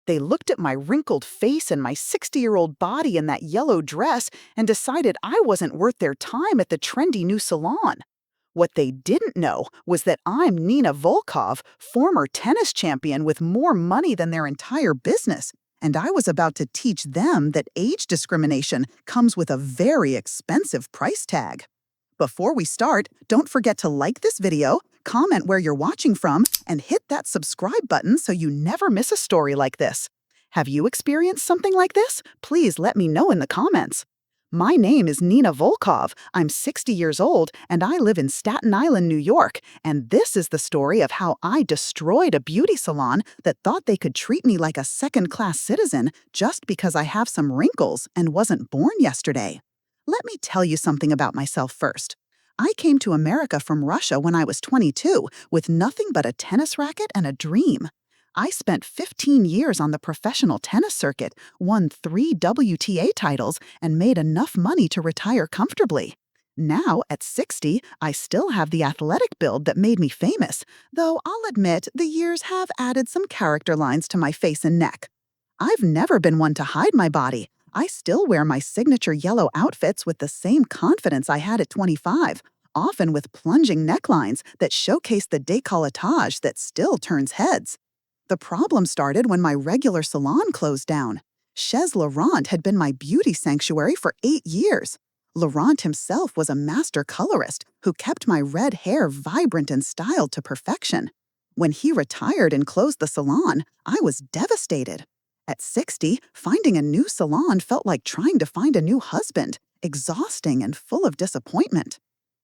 They looked at my wrinkled face and my 60-year-old body in that yellow dress and decided I wasn't worth their time at the trendy new salon. What they didn't know was that I'm Nina Volkov, former tennis champion with more money than their entire business, and I was about to teach them that age discrimination comes with a very expensive price tag. Before we start, don't forget to like this video, comment where you're watching from, and hit that subscribe button so you never miss a story like this. Have you experienced something like this? Please let me know in the comments. My name is Nina Volkov. I'm 60 years old, and I live in Staten Island, New York, and this is the story of how I destroyed a beauty salon that thought they could treat me like a second-class citizen just because I have some wrinkles and wasn't born yesterday. Let me tell you something about myself first. I came to America from Russia when I was 22 with nothing but a tennis racket and a dream. I spent 15 years on the professional tennis circuit, won 3 WTA titles, and made enough money to retire comfortably. Now, at 60, I still have the athletic build that made me famous, though I'll admit the years have added some character lines to my face and neck. I've never been one to hide my body. I still wear my signature yellow outfits with the same confidence I had at 25, often with plunging necklines that showcase the décolletage that still turns heads. The problem started when my regular salon closed down. Chez Laurent had been my beauty sanctuary for 8 years. Laurent himself was a master colorist who kept my red hair vibrant and styled to perfection. When he retired and closed the salon, I was devastated. At 60, finding a new salon felt like trying to find a new husband, exhausting and full of disappointment.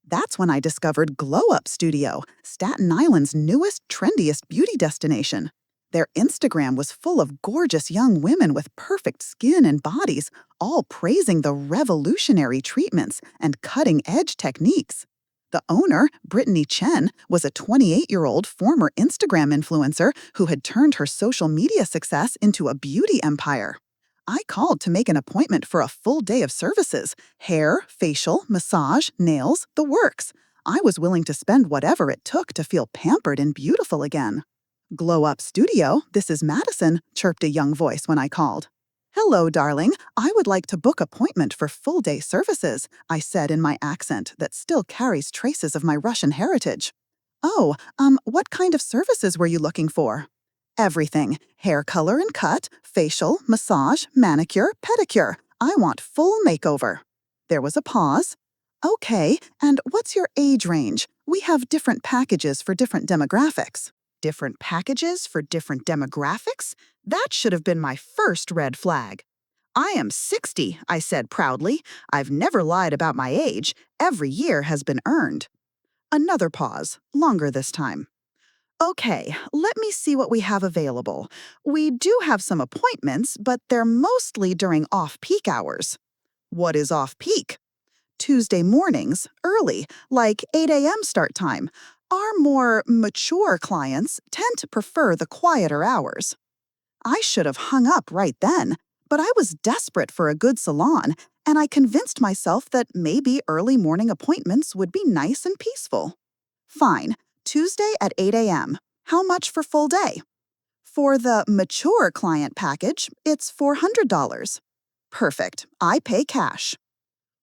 That's when I discovered Glow Up Studio, Staten Island's newest, trendiest beauty destination. Their Instagram was full of gorgeous young women with perfect skin and bodies, all praising the revolutionary treatments and cutting-edge techniques. The owner, Brittany Chen, was a 28-year-old former Instagram influencer who had turned her social media success into a beauty empire. I called to make an appointment for a full day of services: hair, facial, massage, nails, the works. I was willing to spend whatever it took to feel pampered and beautiful again. "Glow Up Studio, this is Madison," chirped a young voice when I called. "Hello, darling. I would like to book appointment for full-day services," I said in my accent that still carries traces of my Russian heritage. "Oh, what kind of services were you looking for?" "Everything. Hair color and cut, facial, massage, manicure, pedicure. I want full makeover." There was a pause. "Okay, and what's your age range? We have different packages for different demographics." Different packages for different demographics? That should have been my first red flag. "I am 60, I said proudly. "I've never lied about my age. Every year has been earned." Another pause, longer this time. "Okay, let me see what we have available. We do have some appointments, but they're mostly during off-peak hours." "What is off-peak?" "Tuesday mornings, early, like 8 a.m. start time. Our more mature clients tend to prefer the quieter hours." I should have hung up right then, but I was desperate for a good salon, and I convinced myself that maybe early morning appointments would be nice and peaceful. "Fine, Tuesday at 8 a.m. How much for full day?" "For the mature client package, it's $400. "Perfect, I pay cash."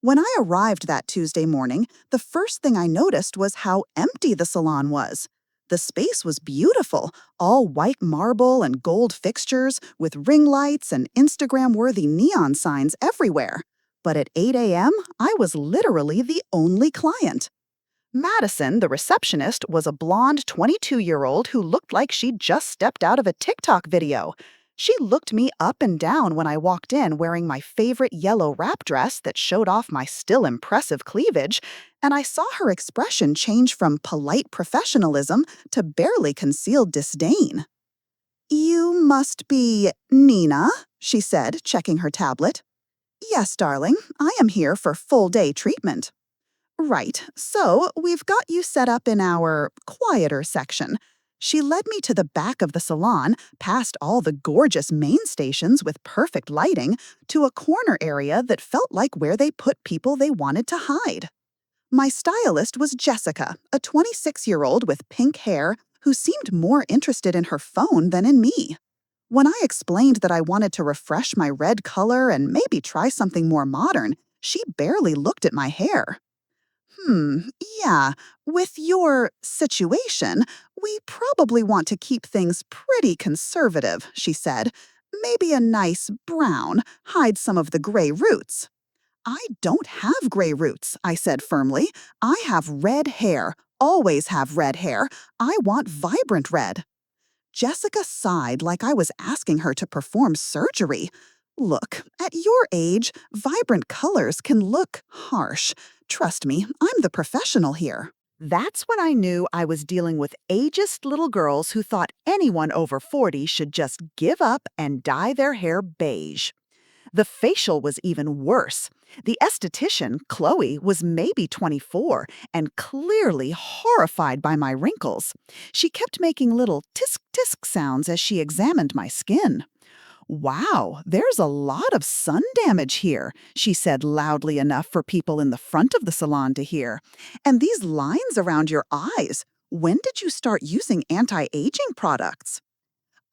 When I arrived that Tuesday morning, the first thing I noticed was how empty the salon was. The space was beautiful, all white marble and gold fixtures, with ring lights and Instagram-worthy neon signs everywhere. But at 8 a.m., I was literally the only client. Madison, the receptionist, was a blonde 22-year-old who looked like she'd just stepped out of a TikTok video. She looked me up and down when I walked in wearing my favorite yellow wrap dress that showed off my still impressive cleavage, and I saw her expression change from polite professionalism to barely concealed disdain. "You must be Nina," she said, checking her tablet. "Yes, darling, I am here for full-day treatment." "Right, so we've got you set up in our quieter section." She led me to the back of the salon, past all the gorgeous main stations with perfect lighting, to a corner area that felt like where they put people they wanted to hide. My stylist was Jessica, a 26-year-old with pink hair who seemed more interested in her phone than in me. When I explained that I wanted to refresh my red color and maybe try something more modern, she barely looked at my hair. Yeah, with your situation, we probably want to keep things pretty conservative, she said. Maybe a nice brown, hide some of the gray roots. I don't have gray roots, I said firmly. I have red hair, always have red hair. I want vibrant red. Jessica sighed like I was asking her to perform surgery. Look, at your age, vibrant colors can look harsh. Trust me, I'm the professional here. That's when I knew I was dealing with ageist little girls who thought anyone over 40 should just give up and dye their hair beige. The facial was even worse. The esthetician, Chloe, was maybe 24 and clearly horrified by my wrinkles. She kept making little tisk-tisk sounds as she examined my skin. Wow, there's a lot of sun damage here, she said loudly enough for people in the front of the salon to hear. And these lines around your eyes, when did you start using anti-aging products?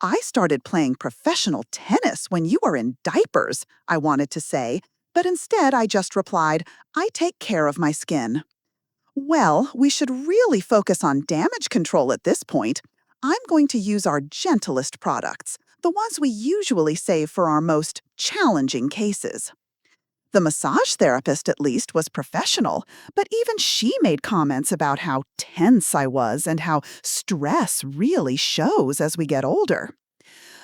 I started playing professional tennis when you were in diapers, I wanted to say, but instead I just replied, I take care of my skin. Well, we should really focus on damage control at this point. I'm going to use our gentlest products, the ones we usually save for our most challenging cases. The massage therapist, at least, was professional, but even she made comments about how tense I was and how stress really shows as we get older.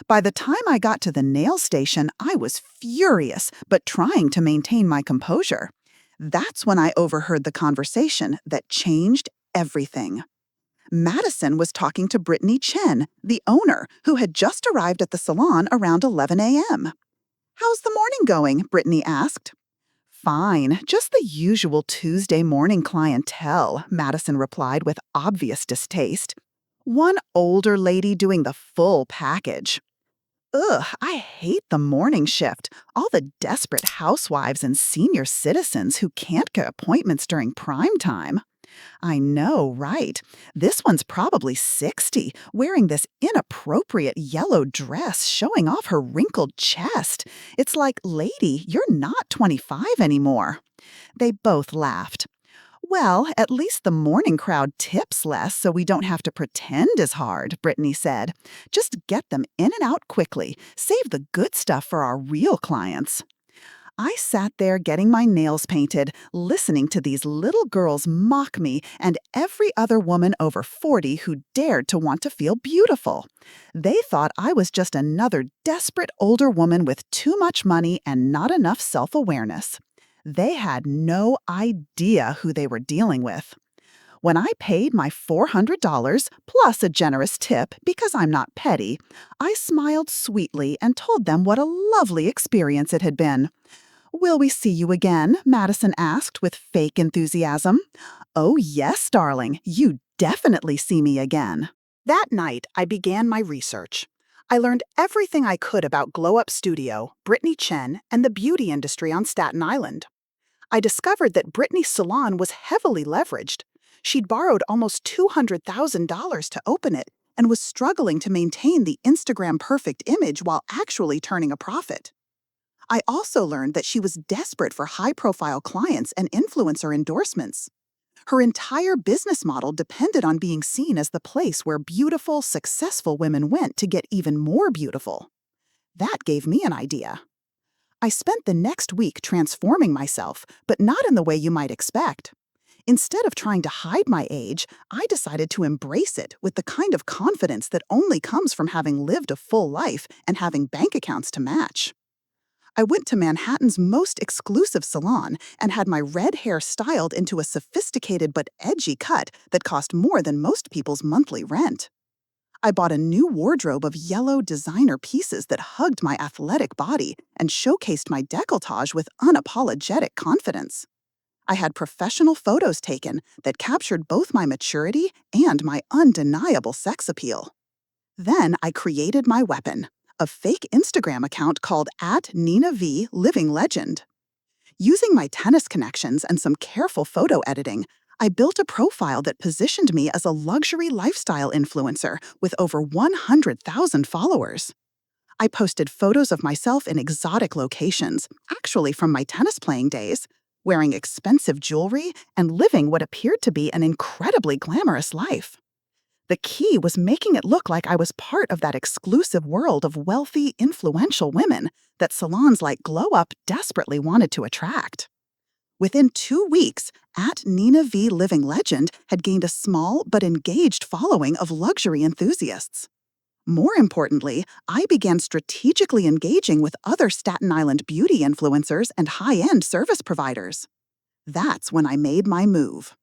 By the time I got to the nail station, I was furious, but trying to maintain my composure. That's when I overheard the conversation that changed everything. Madison was talking to Brittany Chen, the owner, who had just arrived at the salon around 11 a.m. How's the morning going? Brittany asked. Fine, just the usual Tuesday morning clientele, Madison replied with obvious distaste. One older lady doing the full package. Ugh, I hate the morning shift. All the desperate housewives and senior citizens who can't get appointments during prime time. I know, right? This one's probably 60, wearing this inappropriate yellow dress showing off her wrinkled chest. It's like, lady, you're not 25 anymore. They both laughed. Well, at least the morning crowd tips less so we don't have to pretend as hard, Brittany said. Just get them in and out quickly. Save the good stuff for our real clients. I sat there getting my nails painted, listening to these little girls mock me and every other woman over 40 who dared to want to feel beautiful. They thought I was just another desperate older woman with too much money and not enough self-awareness. They had no idea who they were dealing with. When I paid my $400 plus a generous tip because I'm not petty, I smiled sweetly and told them what a lovely experience it had been. Will we see you again? Madison asked with fake enthusiasm. Oh, yes, darling, you definitely see me again. That night, I began my research. I learned everything I could about Glow Up Studio, Brittany Chen, and the beauty industry on Staten Island. I discovered that Brittany's salon was heavily leveraged. She'd borrowed almost $200,000 to open it and was struggling to maintain the Instagram perfect image while actually turning a profit. I also learned that she was desperate for high-profile clients and influencer endorsements. Her entire business model depended on being seen as the place where beautiful, successful women went to get even more beautiful. That gave me an idea. I spent the next week transforming myself, but not in the way you might expect. Instead of trying to hide my age, I decided to embrace it with the kind of confidence that only comes from having lived a full life and having bank accounts to match. I went to Manhattan's most exclusive salon and had my red hair styled into a sophisticated but edgy cut that cost more than most people's monthly rent. I bought a new wardrobe of yellow designer pieces that hugged my athletic body and showcased my décolletage with unapologetic confidence. I had professional photos taken that captured both my maturity and my undeniable sex appeal. Then I created my weapon, a fake Instagram account called @NinaV_Living_Legend. Using my tennis connections and some careful photo editing, I built a profile that positioned me as a luxury lifestyle influencer with over 100,000 followers. I posted photos of myself in exotic locations, actually from my tennis playing days, wearing expensive jewelry and living what appeared to be an incredibly glamorous life. The key was making it look like I was part of that exclusive world of wealthy, influential women that salons like Glow Up desperately wanted to attract. Within 2 weeks, Nina V Living Legend had gained a small but engaged following of luxury enthusiasts. More importantly, I began strategically engaging with other Staten Island beauty influencers and high-end service providers. That's when I made my move.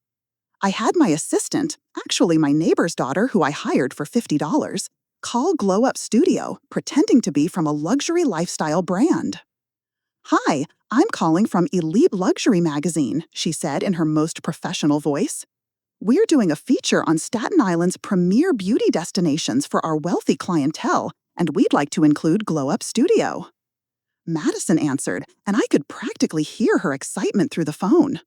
I had my assistant, actually my neighbor's daughter who I hired for $50, call Glow Up Studio, pretending to be from a luxury lifestyle brand. "Hi, I'm calling from Elite Luxury Magazine," she said in her most professional voice. "We're doing a feature on Staten Island's premier beauty destinations for our wealthy clientele, and we'd like to include Glow Up Studio." Madison answered, and I could practically hear her excitement through the phone.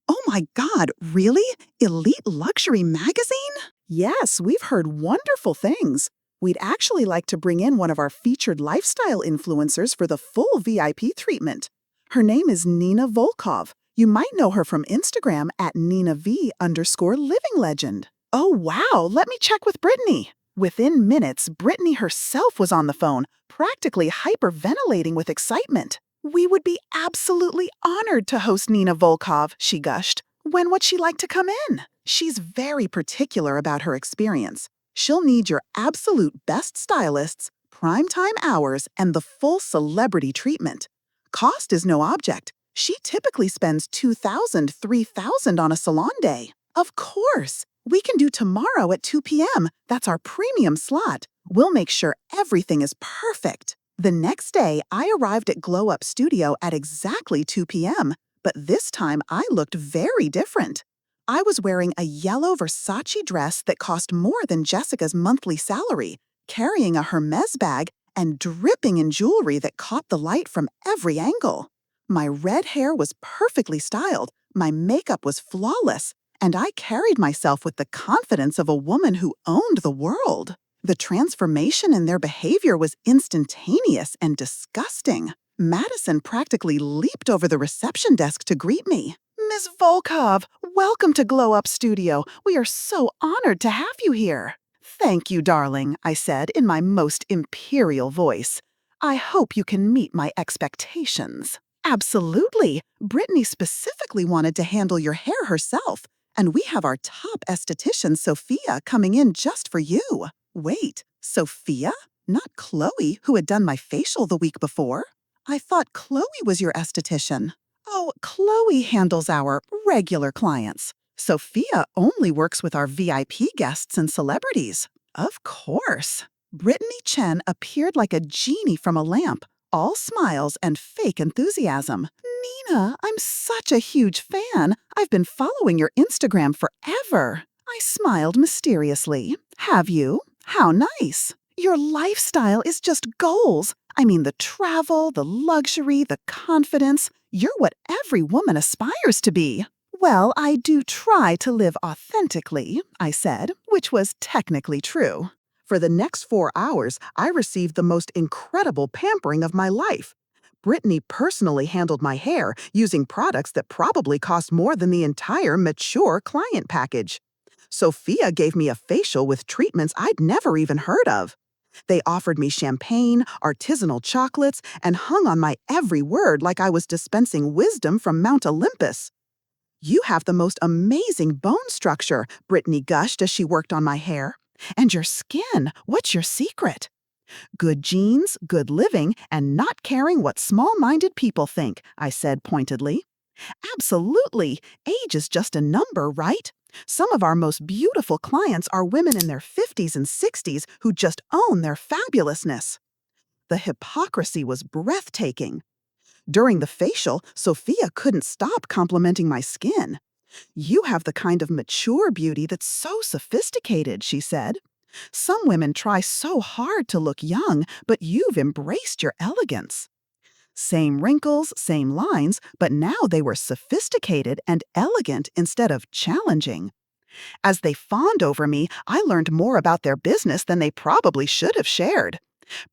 "Oh my God, really? Elite Luxury Magazine?" "Yes, we've heard wonderful things. We'd actually like to bring in one of our featured lifestyle influencers for the full VIP treatment. Her name is Nina Volkov. You might know her from Instagram at NinaV_livinglegend. Oh wow, let me check with Brittany." Within minutes, Brittany herself was on the phone, practically hyperventilating with excitement. "We would be absolutely honored to host Nina Volkov," she gushed. "When would she like to come in?" "She's very particular about her experience. She'll need your absolute best stylists, primetime hours, and the full celebrity treatment. Cost is no object. She typically spends $2,000, $3,000 on a salon day." "Of course. We can do tomorrow at 2 p.m. That's our premium slot. We'll make sure everything is perfect." The next day, I arrived at Glow Up Studio at exactly 2 p.m., but this time I looked very different. I was wearing a yellow Versace dress that cost more than Jessica's monthly salary, carrying a Hermes bag, and dripping in jewelry that caught the light from every angle. My red hair was perfectly styled, my makeup was flawless, and I carried myself with the confidence of a woman who owned the world. The transformation in their behavior was instantaneous and disgusting. Madison practically leaped over the reception desk to greet me. "Ms. Volkov, welcome to Glow Up Studio. We are so honored to have you here." "Thank you, darling," I said in my most imperial voice. "I hope you can meet my expectations." "Absolutely. Brittany specifically wanted to handle your hair herself, and we have our top esthetician, Sophia, coming in just for you." "Wait, Sophia? Not Chloe, who had done my facial the week before? I thought Chloe was your esthetician." "Oh, Chloe handles our regular clients. Sophia only works with our VIP guests and celebrities." "Of course." Brittany Chen appeared like a genie from a lamp, all smiles and fake enthusiasm. "Nina, I'm such a huge fan. I've been following your Instagram forever." I smiled mysteriously. "Have you? How nice. Your lifestyle is just goals. I mean, the travel, the luxury, the confidence. You're what every woman aspires to be." "Well, I do try to live authentically," I said, which was technically true. For the next 4 hours, I received the most incredible pampering of my life. Brittany personally handled my hair using products that probably cost more than the entire mature client package. Sophia gave me a facial with treatments I'd never even heard of. They offered me champagne, artisanal chocolates, and hung on my every word like I was dispensing wisdom from Mount Olympus. "You have the most amazing bone structure," Brittany gushed as she worked on my hair. "And your skin, what's your secret?" "Good genes, good living, and not caring what small-minded people think," I said pointedly. "Absolutely. Age is just a number, right? Some of our most beautiful clients are women in their 50s and 60s who just own their fabulousness." The hypocrisy was breathtaking. During the facial, Sophia couldn't stop complimenting my skin. "You have the kind of mature beauty that's so sophisticated," she said. "Some women try so hard to look young, but you've embraced your elegance." Same wrinkles, same lines, but now they were sophisticated and elegant instead of challenging. As they fawned over me, I learned more about their business than they probably should have shared.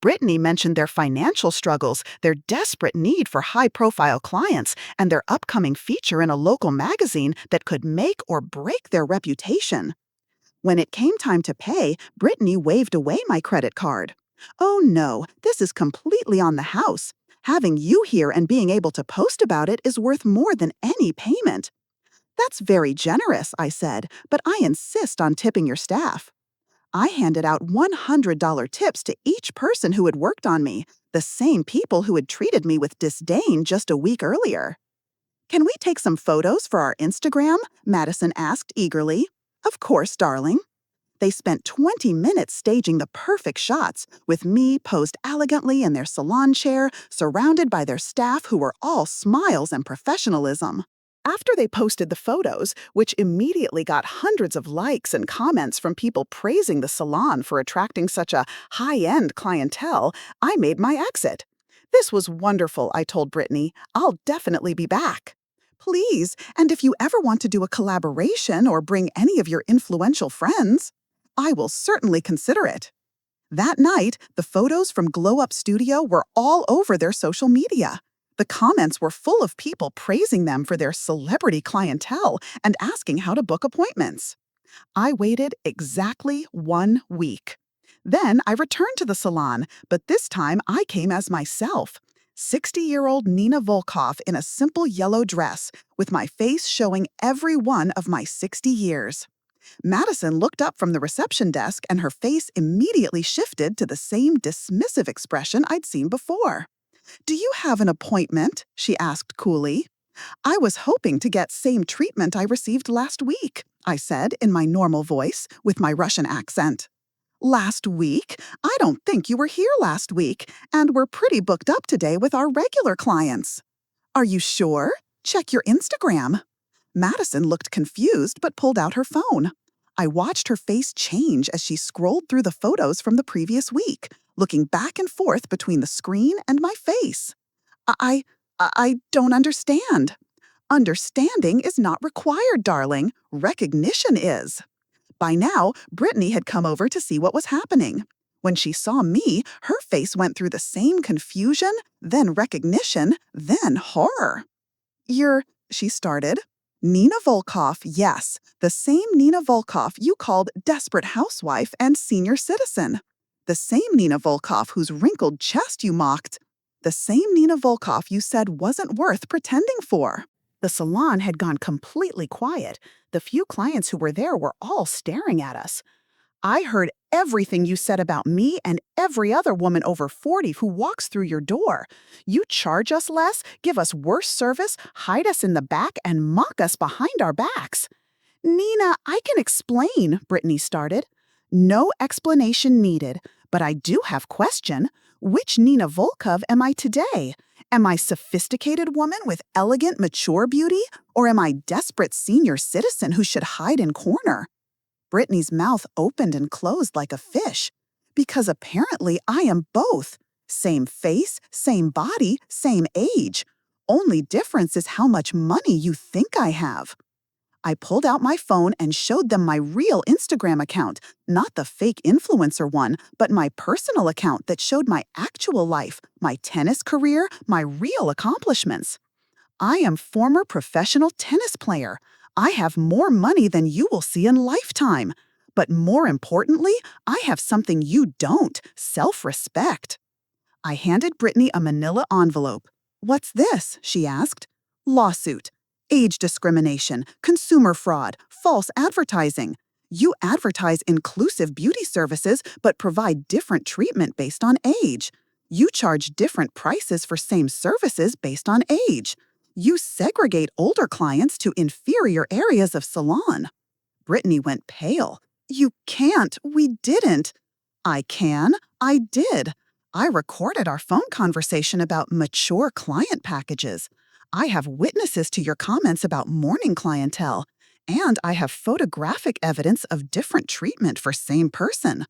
Brittany mentioned their financial struggles, their desperate need for high-profile clients, and their upcoming feature in a local magazine that could make or break their reputation. When it came time to pay, Brittany waved away my credit card. "Oh no, this is completely on the house. Having you here and being able to post about it is worth more than any payment." "That's very generous," I said, "but I insist on tipping your staff." I handed out $100 tips to each person who had worked on me, the same people who had treated me with disdain just a week earlier. "Can we take some photos for our Instagram?" Madison asked eagerly. "Of course, darling." They spent 20 minutes staging the perfect shots, with me posed elegantly in their salon chair, surrounded by their staff who were all smiles and professionalism. After they posted the photos, which immediately got hundreds of likes and comments from people praising the salon for attracting such a high-end clientele, I made my exit. "This was wonderful," I told Brittany. "I'll definitely be back." "Please, and if you ever want to do a collaboration or bring any of your influential friends, I will certainly consider it." That night, the photos from Glow Up Studio were all over their social media. The comments were full of people praising them for their celebrity clientele and asking how to book appointments. I waited exactly 1 week. Then I returned to the salon, but this time I came as myself. 60-year-old Nina Volkov in a simple yellow dress, with my face showing every one of my 60 years. Madison looked up from the reception desk and her face immediately shifted to the same dismissive expression I'd seen before. "Do you have an appointment?" she asked coolly. "I was hoping to get same treatment I received last week," I said in my normal voice with my Russian accent. "Last week? I don't think you were here last week, and we're pretty booked up today with our regular clients." "Are you sure? Check your Instagram." Madison looked confused but pulled out her phone. I watched her face change as she scrolled through the photos from the previous week, looking back and forth between the screen and my face. I don't understand." "Understanding is not required, darling. Recognition is." By now, Brittany had come over to see what was happening. When she saw me, her face went through the same confusion, then recognition, then horror. She started. "Nina Volkov, yes, the same Nina Volkov you called desperate housewife and senior citizen. The same Nina Volkov whose wrinkled chest you mocked. The same Nina Volkov you said wasn't worth pretending for." The salon had gone completely quiet. The few clients who were there were all staring at us. "I heard everything you said about me and every other woman over 40 who walks through your door. You charge us less, give us worse service, hide us in the back, and mock us behind our backs." "Nina, I can explain," Brittany started. "No explanation needed, but I do have question. Which Nina Volkov am I today? Am I sophisticated woman with elegant, mature beauty, or am I desperate senior citizen who should hide in corner?" Brittany's mouth opened and closed like a fish. "Because apparently I am both. Same face, same body, same age. Only difference is how much money you think I have." I pulled out my phone and showed them my real Instagram account, not the fake influencer one, but my personal account that showed my actual life, my tennis career, my real accomplishments. "I am former professional tennis player. I have more money than you will see in lifetime. But more importantly, I have something you don't, self-respect." I handed Brittany a manila envelope. "What's this?" she asked. "Lawsuit. Age discrimination, consumer fraud, false advertising. You advertise inclusive beauty services but provide different treatment based on age. You charge different prices for same services based on age. You segregate older clients to inferior areas of salon." Brittany went pale. "You can't. We didn't." "I can. I did. I recorded our phone conversation about mature client packages. I have witnesses to your comments about morning clientele. And I have photographic evidence of different treatment for same person."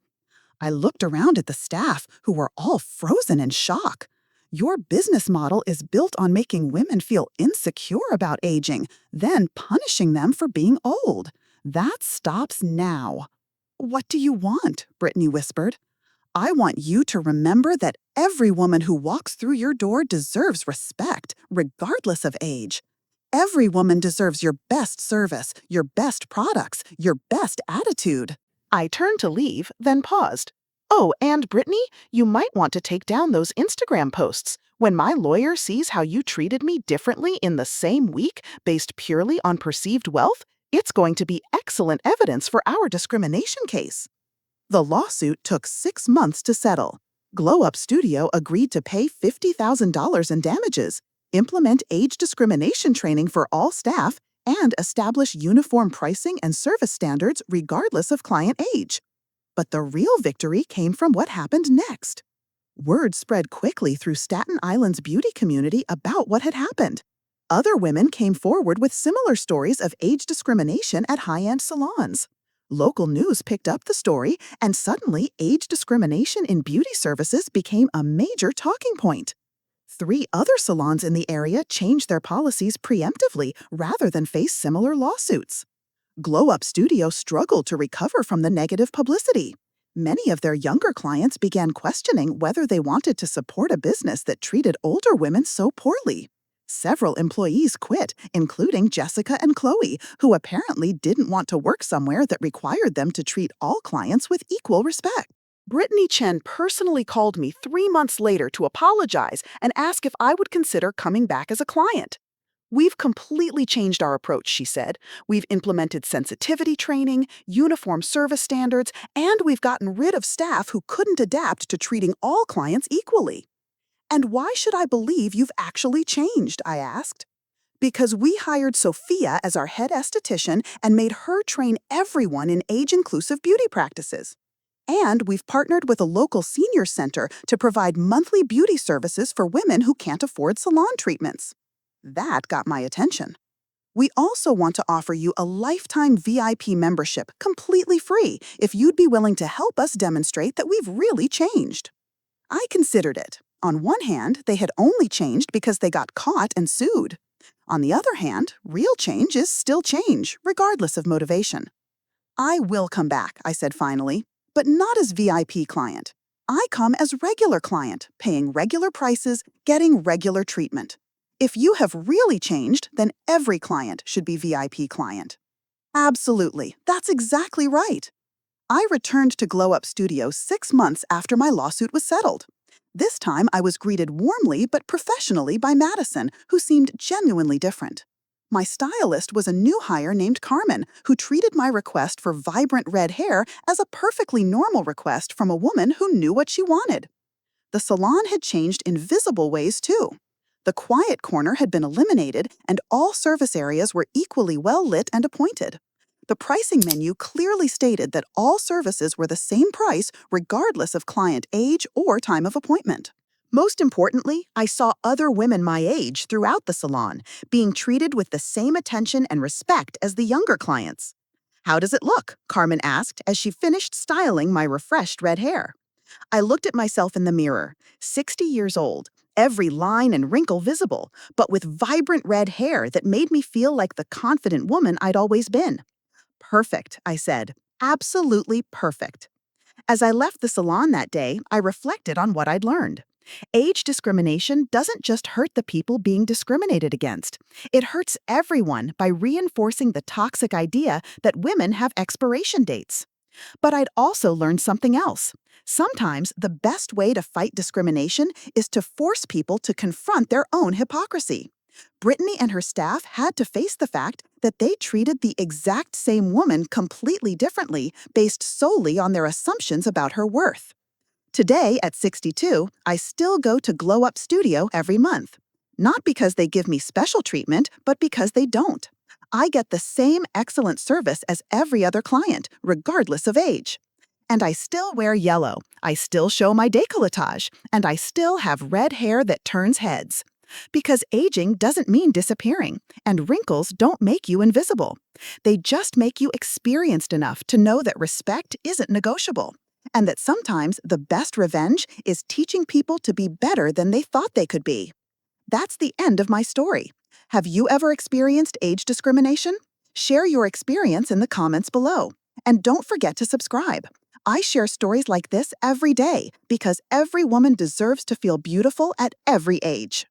I looked around at the staff, who were all frozen in shock. "Your business model is built on making women feel insecure about aging, then punishing them for being old. That stops now." "What do you want?" Brittany whispered. I want you to remember that every woman who walks through your door deserves respect, regardless of age. Every woman deserves your best service, your best products, your best attitude." I turned to leave, then paused. "Oh, and Brittany, you might want to take down those Instagram posts. When my lawyer sees how you treated me differently in the same week based purely on perceived wealth, it's going to be excellent evidence for our discrimination case." The lawsuit took 6 months to settle. Glow Up Studio agreed to pay $50,000 in damages, implement age discrimination training for all staff, and establish uniform pricing and service standards regardless of client age. But the real victory came from what happened next. Word spread quickly through Staten Island's beauty community about what had happened. Other women came forward with similar stories of age discrimination at high-end salons. Local news picked up the story, and suddenly age discrimination in beauty services became a major talking point. 3 other salons in the area changed their policies preemptively rather than face similar lawsuits. Glow Up Studio struggled to recover from the negative publicity. Many of their younger clients began questioning whether they wanted to support a business that treated older women so poorly. Several employees quit, including Jessica and Chloe, who apparently didn't want to work somewhere that required them to treat all clients with equal respect. Brittany Chen personally called me 3 months later to apologize and ask if I would consider coming back as a client. "We've completely changed our approach," she said. "We've implemented sensitivity training, uniform service standards, and we've gotten rid of staff who couldn't adapt to treating all clients equally." "And why should I believe you've actually changed?" I asked. "Because we hired Sophia as our head esthetician and made her train everyone in age-inclusive beauty practices. And we've partnered with a local senior center to provide monthly beauty services for women who can't afford salon treatments." That got my attention. "We also want to offer you a lifetime VIP membership completely free if you'd be willing to help us demonstrate that we've really changed." I considered it. On one hand, they had only changed because they got caught and sued. On the other hand, real change is still change, regardless of motivation. "I will come back," I said finally, "but not as VIP client. I come as regular client, paying regular prices, getting regular treatment. If you have really changed, then every client should be VIP client." "Absolutely, that's exactly right." I returned to Glow Up Studio 6 months after my lawsuit was settled. This time I was greeted warmly but professionally by Madison, who seemed genuinely different. My stylist was a new hire named Carmen, who treated my request for vibrant red hair as a perfectly normal request from a woman who knew what she wanted. The salon had changed in visible ways too. The quiet corner had been eliminated, and all service areas were equally well lit and appointed. The pricing menu clearly stated that all services were the same price regardless of client age or time of appointment. Most importantly, I saw other women my age throughout the salon, being treated with the same attention and respect as the younger clients. "How does it look?" Carmen asked as she finished styling my refreshed red hair. I looked at myself in the mirror, 60 years old, every line and wrinkle visible, but with vibrant red hair that made me feel like the confident woman I'd always been. "Perfect," I said. "Absolutely perfect." As I left the salon that day, I reflected on what I'd learned. Age discrimination doesn't just hurt the people being discriminated against. It hurts everyone by reinforcing the toxic idea that women have expiration dates. But I'd also learned something else. Sometimes the best way to fight discrimination is to force people to confront their own hypocrisy. Brittany and her staff had to face the fact that they treated the exact same woman completely differently based solely on their assumptions about her worth. Today, at 62, I still go to Glow Up Studio every month. Not because they give me special treatment, but because they don't. I get the same excellent service as every other client, regardless of age. And I still wear yellow, I still show my décolletage, and I still have red hair that turns heads. Because aging doesn't mean disappearing, and wrinkles don't make you invisible. They just make you experienced enough to know that respect isn't negotiable, and that sometimes the best revenge is teaching people to be better than they thought they could be. That's the end of my story. Have you ever experienced age discrimination? Share your experience in the comments below. And don't forget to subscribe. I share stories like this every day because every woman deserves to feel beautiful at every age.